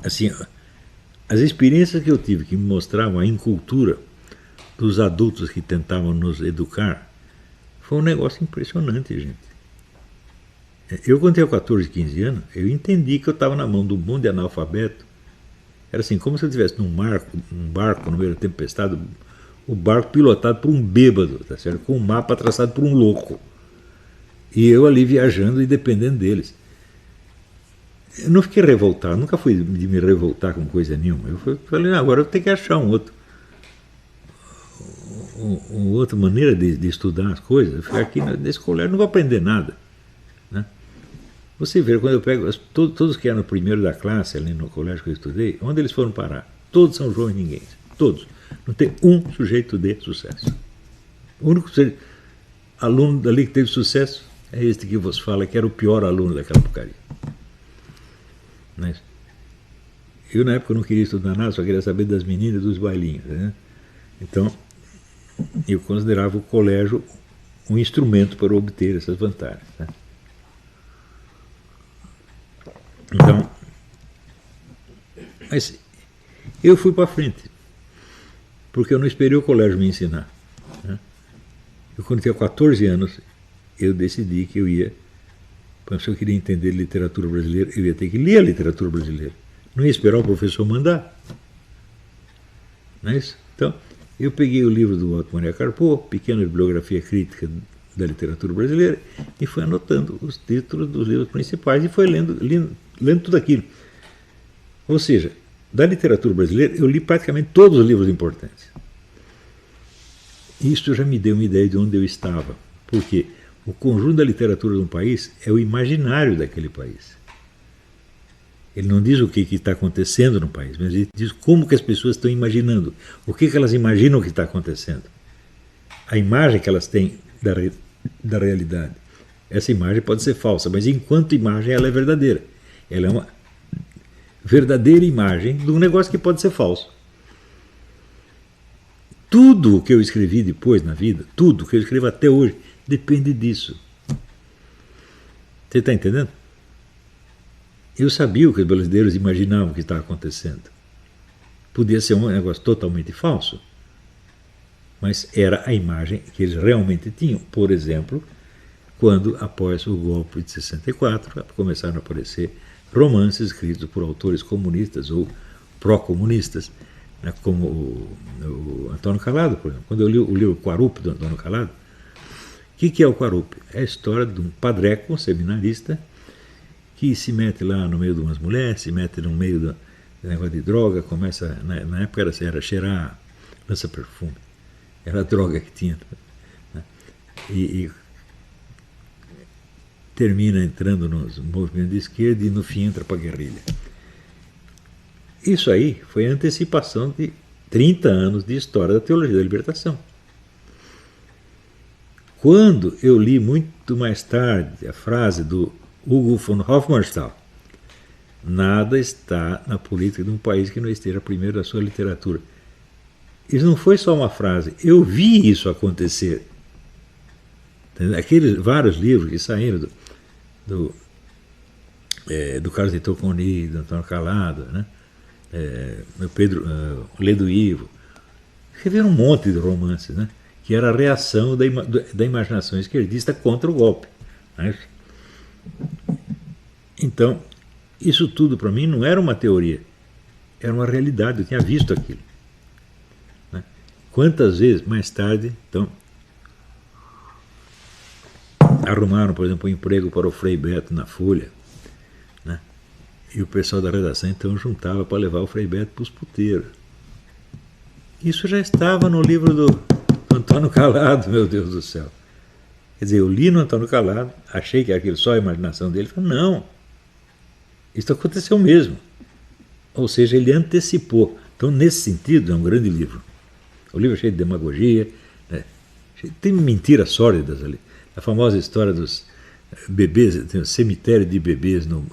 assim, as experiências que eu tive que me mostravam a incultura dos adultos que tentavam nos educar foi um negócio impressionante, gente. Eu, quando tinha 14, 15 anos, eu entendi que eu estava na mão de um mundo de analfabeto. Era assim, como se eu estivesse num barco no meio da tempestade, o barco pilotado por um bêbado, tá certo? Com um mapa traçado por um louco. E eu ali viajando e dependendo deles. Eu não fiquei revoltado, nunca fui de me revoltar com coisa nenhuma. Eu falei, agora eu tenho que achar uma outra maneira de estudar as coisas. Eu ficar aqui nesse colégio não vou aprender nada. Né? Você vê, quando eu pego todos que eram no primeiro da classe ali no colégio que eu estudei, onde eles foram parar? Todos são João e ninguém. Todos. Não tem um sujeito de sucesso. O único aluno dali que teve sucesso é este que vos fala, que era o pior aluno daquela porcaria. Não é isso? Eu, na época, não queria estudar nada, só queria saber das meninas e dos bailinhos. Né? Então, eu considerava o colégio um instrumento para obter essas vantagens. Né? Então, mas eu fui para frente, porque eu não esperei o colégio me ensinar. Né? Eu, quando tinha 14 anos, eu decidi que eu ia, se eu queria entender literatura brasileira, eu ia ter que ler a literatura brasileira. Não ia esperar o professor mandar. Não é isso? Então, eu peguei o livro do Otto Maria Carpo, Pequena Bibliografia Crítica da Literatura Brasileira, e fui anotando os títulos dos livros principais e fui lendo tudo aquilo. Ou seja, da literatura brasileira, eu li praticamente todos os livros importantes. Isso já me deu uma ideia de onde eu estava. Porque o conjunto da literatura de um país é o imaginário daquele país. Ele não diz o que está acontecendo no país, mas ele diz como que as pessoas estão imaginando, o que elas imaginam que está acontecendo. A imagem que elas têm da realidade. Essa imagem pode ser falsa, mas enquanto imagem ela é verdadeira. Ela é uma verdadeira imagem de um negócio que pode ser falso. Tudo o que eu escrevi depois na vida, tudo que eu escrevo até hoje, depende disso. Você está entendendo? Eu sabia o que os brasileiros imaginavam que estava acontecendo. Podia ser um negócio totalmente falso, mas era a imagem que eles realmente tinham. Por exemplo, quando, após o golpe de 64, começaram a aparecer romances escritos por autores comunistas ou pró-comunistas, né, como o Antônio Calado, por exemplo. Quando eu li o livro Quarup, do Antônio Calado, o que é o Quarup? É a história de um padreco, um seminarista, que se mete lá no meio de umas mulheres, se mete no meio do negócio de droga, começa, na época era cheirar lança-perfume, era a droga que tinha. Né? E termina entrando nos movimentos de esquerda e no fim entra para a guerrilha. Isso aí foi a antecipação de 30 anos de história da teologia da libertação. Quando eu li muito mais tarde a frase do Hugo von Hofmannsthal, nada está na política de um país que não esteja primeiro da sua literatura. Isso não foi só uma frase, eu vi isso acontecer. Aqueles vários livros que saíram do Carlos de Toconi, do Antônio Calado, né? Ledo Ivo, escreveram um monte de romances, né? Que era a reação da imaginação esquerdista contra o golpe. Né? Então, isso tudo para mim não era uma teoria, era uma realidade, eu tinha visto aquilo. Né? Quantas vezes mais tarde, então, arrumaram, por exemplo, um emprego para o Frei Beto na Folha, né? E o pessoal da redação então juntava para levar o Frei Beto para os puteiros. Isso já estava no livro do Antônio Calado, meu Deus do céu. Quer dizer, eu li no Antônio Calado, achei que aquilo só a imaginação dele, falei, não, isso aconteceu mesmo. Ou seja, ele antecipou. Então, nesse sentido, é um grande livro. O livro é cheio de demagogia, né? Tem mentiras sórdidas ali. A famosa história dos bebês, tem um cemitério de bebês no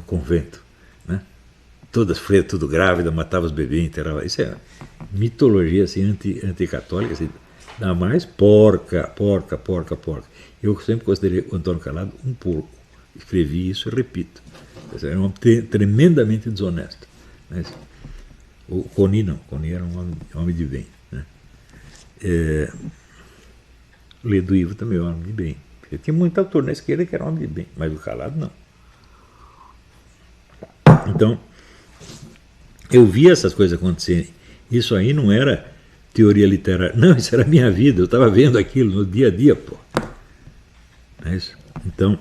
convento. Né? Todas freiras, tudo grávida, matava os bebês, enterrava. Isso é mitologia assim, anticatólica, assim, da mais porca. Eu sempre considerei o Antônio Calado um porco. Escrevi isso e repito. Era um homem tremendamente desonesto. Mas o Coni não. Coni era um homem de bem. Né? O Ledo Ivo também era um homem de bem. Porque tinha muito autor na esquerda que era um homem de bem, mas o Calado não. Então, eu via essas coisas acontecerem. Isso aí não era teoria literária. Não, isso era a minha vida. Eu estava vendo aquilo no dia a dia, pô. É isso? Então,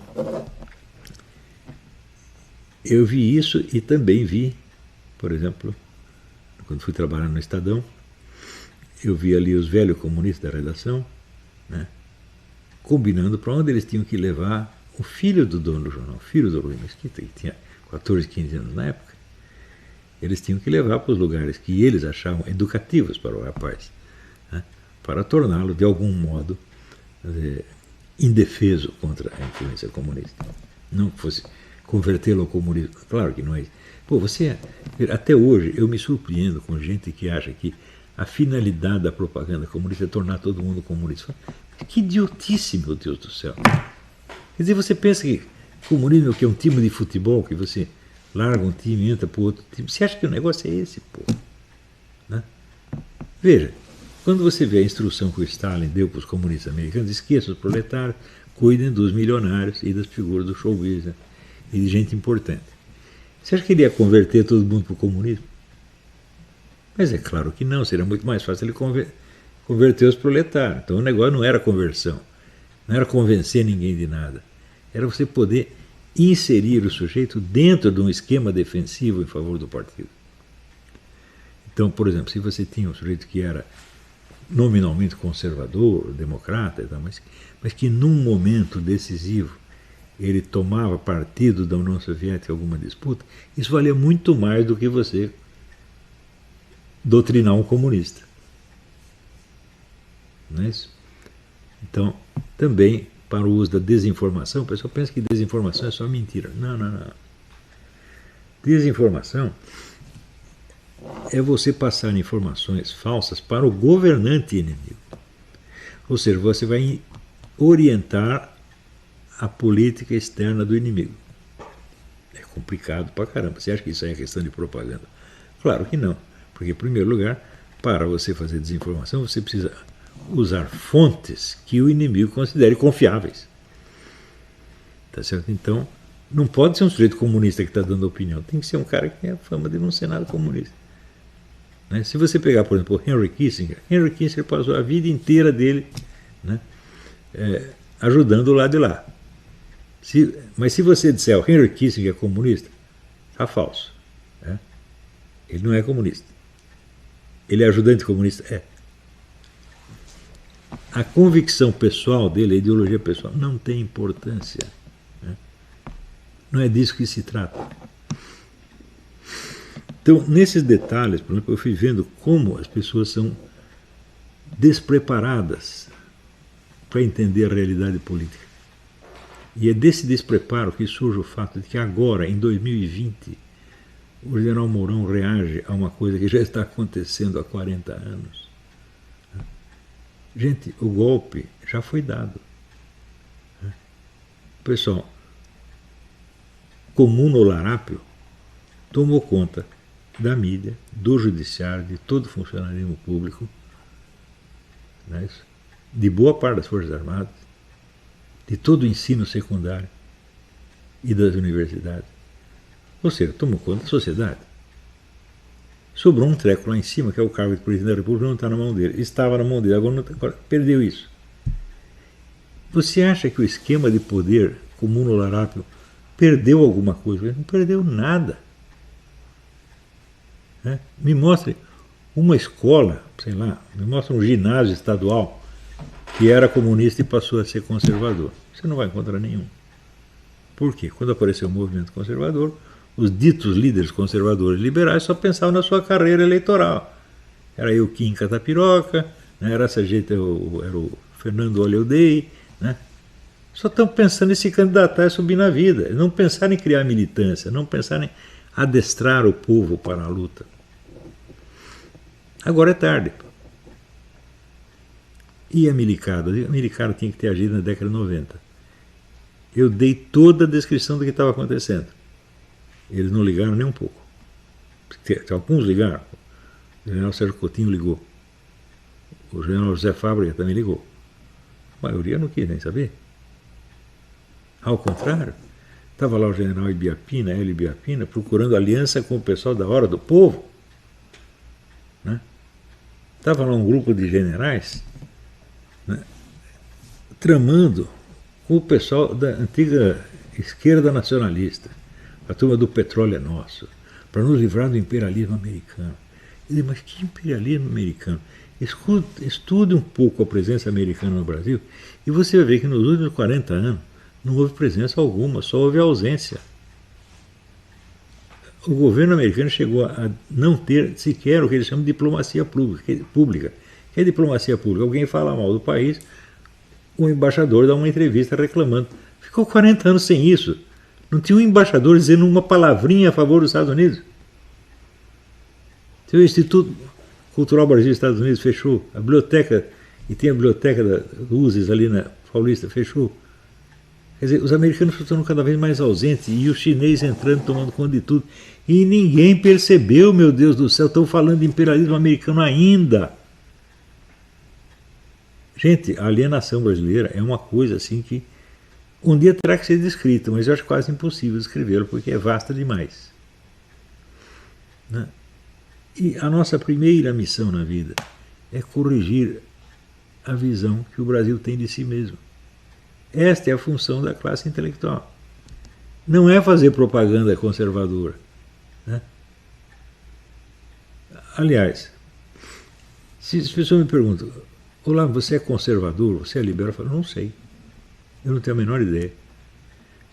eu vi isso e também vi, por exemplo, quando fui trabalhar no Estadão, eu vi ali os velhos comunistas da redação, né, combinando para onde eles tinham que levar o filho do dono do jornal, o filho do Rui Mesquita, que tinha 14, 15 anos na época. Eles tinham que levar para os lugares que eles achavam educativos para o rapaz, né, para torná-lo, de algum modo, indefeso contra a influência comunista. Não fosse convertê-lo ao comunismo. Claro que não é isso. Pô, até hoje eu me surpreendo com gente que acha que a finalidade da propaganda comunista é tornar todo mundo comunista. Que idiotice, meu Deus do céu. Quer dizer, você pensa que comunismo é o que? É um time de futebol, que você larga um time e entra para o outro time. Você acha que o negócio é esse, pô? Né? Veja, quando você vê a instrução que o Stalin deu para os comunistas americanos, esqueça os proletários, cuidem dos milionários e das figuras do show business e de gente importante. Você acha que ele ia converter todo mundo para o comunismo? Mas é claro que não, seria muito mais fácil ele converter os proletários. Então o negócio não era conversão, não era convencer ninguém de nada. Era você poder inserir o sujeito dentro de um esquema defensivo em favor do partido. Então, por exemplo, se você tinha um sujeito que era nominalmente conservador, democrata, mas que num momento decisivo ele tomava partido da União Soviética em alguma disputa, isso valia muito mais do que você doutrinar um comunista. Não é isso? Então, também para o uso da desinformação, o pessoal pensa que desinformação é só mentira. Não, não, não. Desinformação é você passar informações falsas para o governante inimigo. Ou seja, você vai orientar a política externa do inimigo. É complicado pra caramba. Você acha que isso aí é questão de propaganda? Claro que não. Porque, em primeiro lugar, para você fazer desinformação, você precisa usar fontes que o inimigo considere confiáveis. Tá certo? Então, não pode ser um sujeito comunista que está dando opinião. Tem que ser um cara que tem a fama de não ser nada comunista. Né? Se você pegar, por exemplo, Henry Kissinger passou a vida inteira dele, né, ajudando o lado de lá. Mas se você disser o Henry Kissinger é comunista, está falso. Né? Ele não é comunista. Ele é ajudante comunista? É. A convicção pessoal dele, a ideologia pessoal, não tem importância. Né? Não é disso que se trata. Então, nesses detalhes, por exemplo, eu fui vendo como as pessoas são despreparadas para entender a realidade política. E é desse despreparo que surge o fato de que agora, em 2020, o general Mourão reage a uma coisa que já está acontecendo há 40 anos. Gente, o golpe já foi dado. O pessoal comum no larápio tomou conta da mídia, do judiciário, de todo o funcionalismo público, né, de boa parte das Forças Armadas, de todo o ensino secundário e das universidades. Ou seja, tomou conta da sociedade. Sobrou um treco lá em cima, que é o cargo de presidente da República, não está na mão dele. Estava na mão dele, agora perdeu isso. Você acha que o esquema de poder comum no larápio perdeu alguma coisa? Ele não perdeu nada. Né? Me mostre uma escola, sei lá, me mostre um ginásio estadual que era comunista e passou a ser conservador. Você não vai encontrar nenhum. Por quê? Quando apareceu o movimento conservador, os ditos líderes conservadores liberais só pensavam na sua carreira eleitoral. Era eu Kim Catapiroca, né? Era essa gente, era o Fernando Olhaudei, né? Só estão pensando em se candidatar e subir na vida. Não pensaram em criar militância, não pensaram em adestrar o povo para a luta. Agora é tarde. E a milicada? A milicada tinha que ter agido na década de 90. Eu dei toda a descrição do que estava acontecendo. Eles não ligaram nem um pouco. Alguns ligaram. O general Sérgio Coutinho ligou. O general José Fábrega também ligou. A maioria não quis nem saber. Ao contrário, estava lá o general Ibiapina, Hélio Ibiapina, procurando aliança com o pessoal da Hora do Povo. Né? Estava lá um grupo de generais, né, tramando com o pessoal da antiga esquerda nacionalista, a turma do petróleo é nosso, para nos livrar do imperialismo americano. Eu disse, mas que imperialismo americano? Estude um pouco a presença americana no Brasil e você vai ver que nos últimos 40 anos não houve presença alguma, só houve ausência. O governo americano chegou a não ter sequer o que eles chamam de diplomacia pública. Que é diplomacia pública? Alguém fala mal do país, o embaixador dá uma entrevista reclamando. Ficou 40 anos sem isso. Não tinha um embaixador dizendo uma palavrinha a favor dos Estados Unidos. O Instituto Cultural Brasil dos Estados Unidos fechou. A biblioteca, e tem a biblioteca da Luzes ali na Paulista, fechou. Quer dizer, os americanos estão cada vez mais ausentes e os chineses entrando, tomando conta de tudo. E ninguém percebeu, meu Deus do céu, estão falando de imperialismo americano ainda. Gente, a alienação brasileira é uma coisa assim que um dia terá que ser descrita, mas eu acho quase impossível descrevê-lo porque é vasta demais. Né? E a nossa primeira missão na vida é corrigir a visão que o Brasil tem de si mesmo. Esta é a função da classe intelectual. Não é fazer propaganda conservadora. Né? Aliás, se as pessoas me perguntam, olá, você é conservador, você é liberal? Eu falo, não sei. Eu não tenho a menor ideia.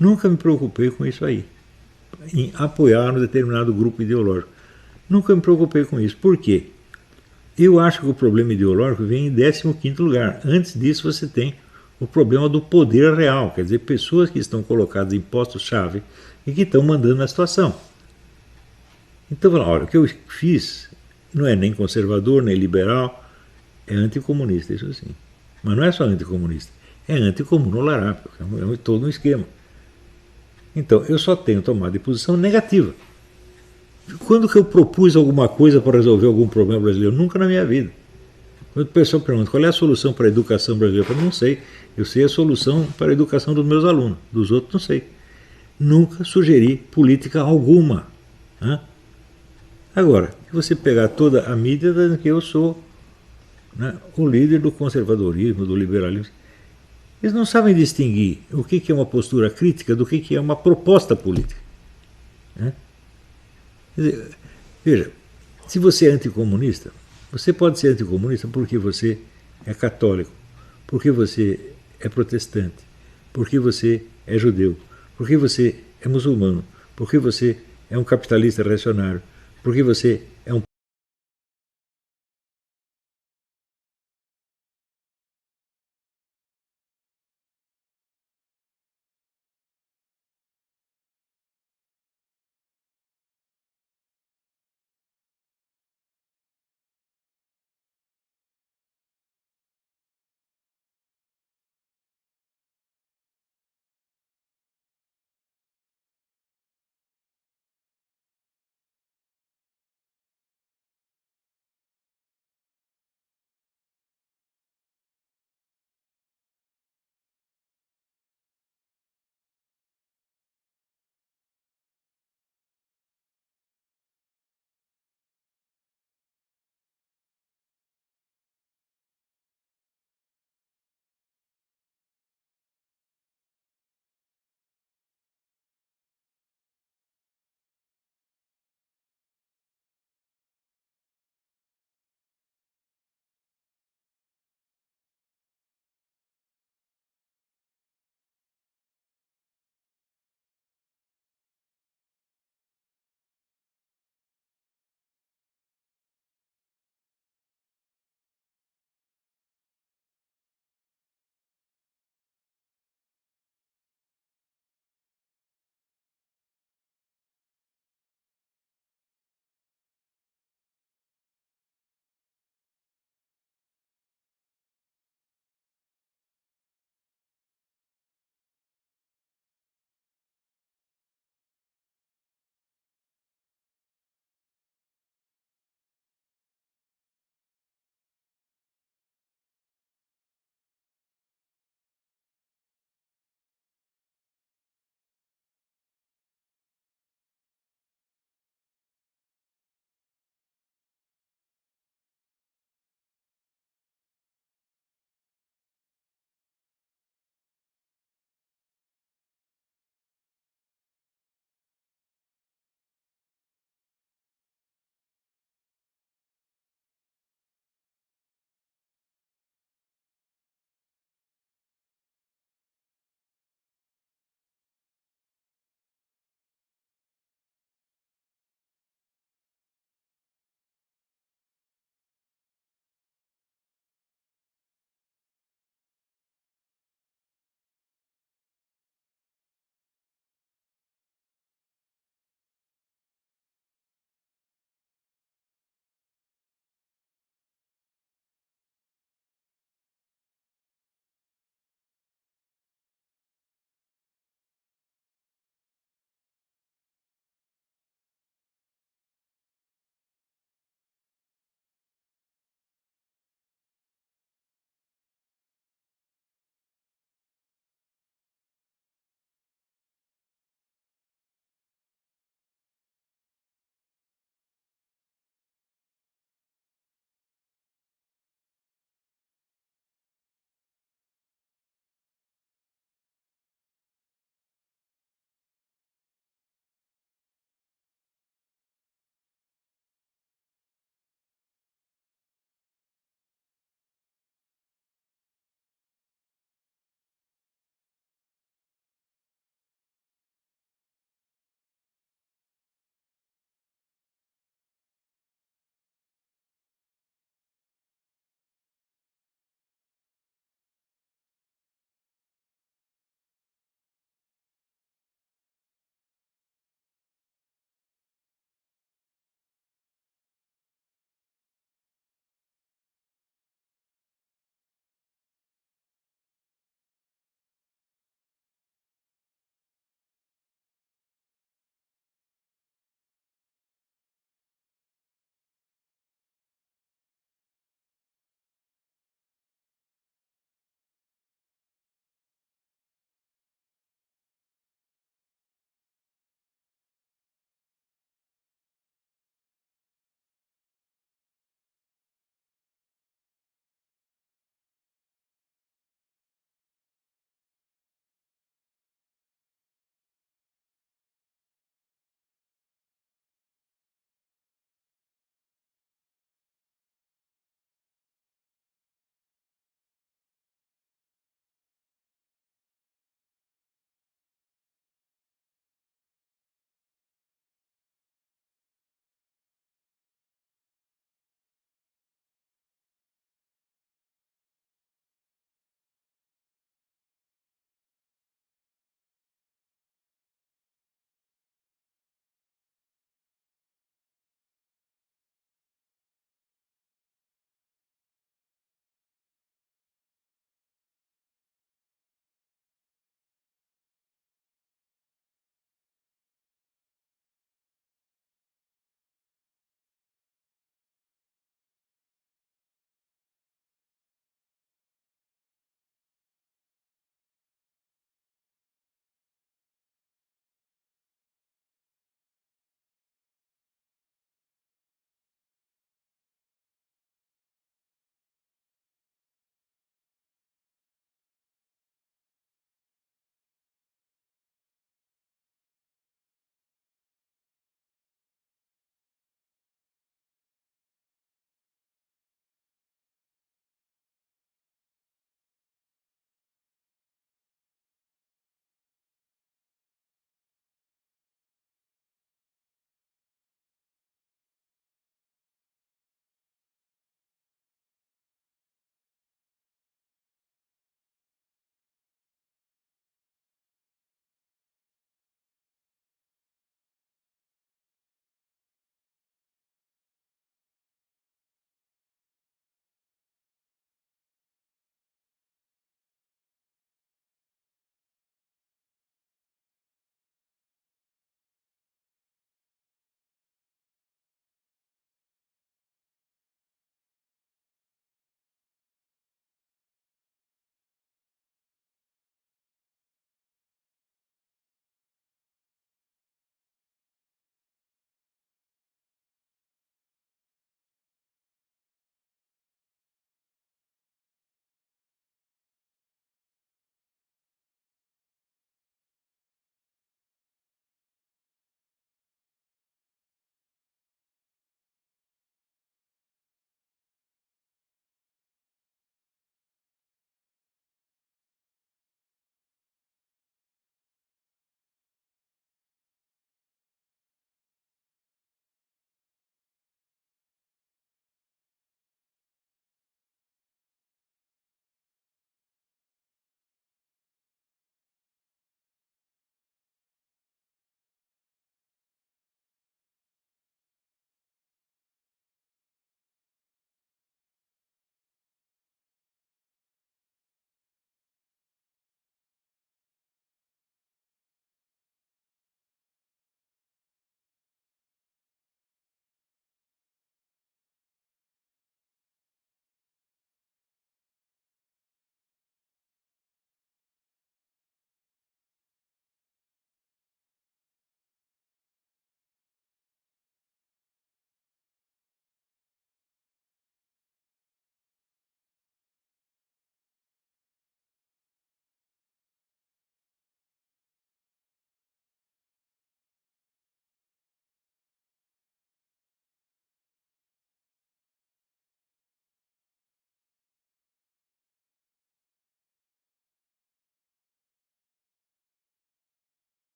Nunca me preocupei com isso aí. Em apoiar um determinado grupo ideológico. Nunca me preocupei com isso. Por quê? Eu acho que o problema ideológico vem em 15º lugar. Antes disso você tem o problema do poder real, quer dizer, pessoas que estão colocadas em postos-chave e que estão mandando na situação. Então, olha, o que eu fiz não é nem conservador, nem liberal, é anticomunista, isso sim. Mas não é só anticomunista, é anticomunolarábico, é todo um esquema. Então, eu só tenho tomado de posição negativa. Quando que eu propus alguma coisa para resolver algum problema brasileiro? Nunca na minha vida. Quando o pessoal pergunta qual é a solução para a educação brasileira, eu falo, não sei. Eu sei a solução para a educação dos meus alunos, dos outros não sei. Nunca sugeri política alguma. Né? Agora, se você pegar toda a mídia, dizendo que eu sou, né, o líder do conservadorismo, do liberalismo, eles não sabem distinguir o que é uma postura crítica do que é uma proposta política. Né? Quer dizer, veja, se você é anticomunista, você pode ser anticomunista porque você é católico, porque você é protestante, porque você é judeu, porque você é muçulmano, porque você é um capitalista reacionário, porque você é um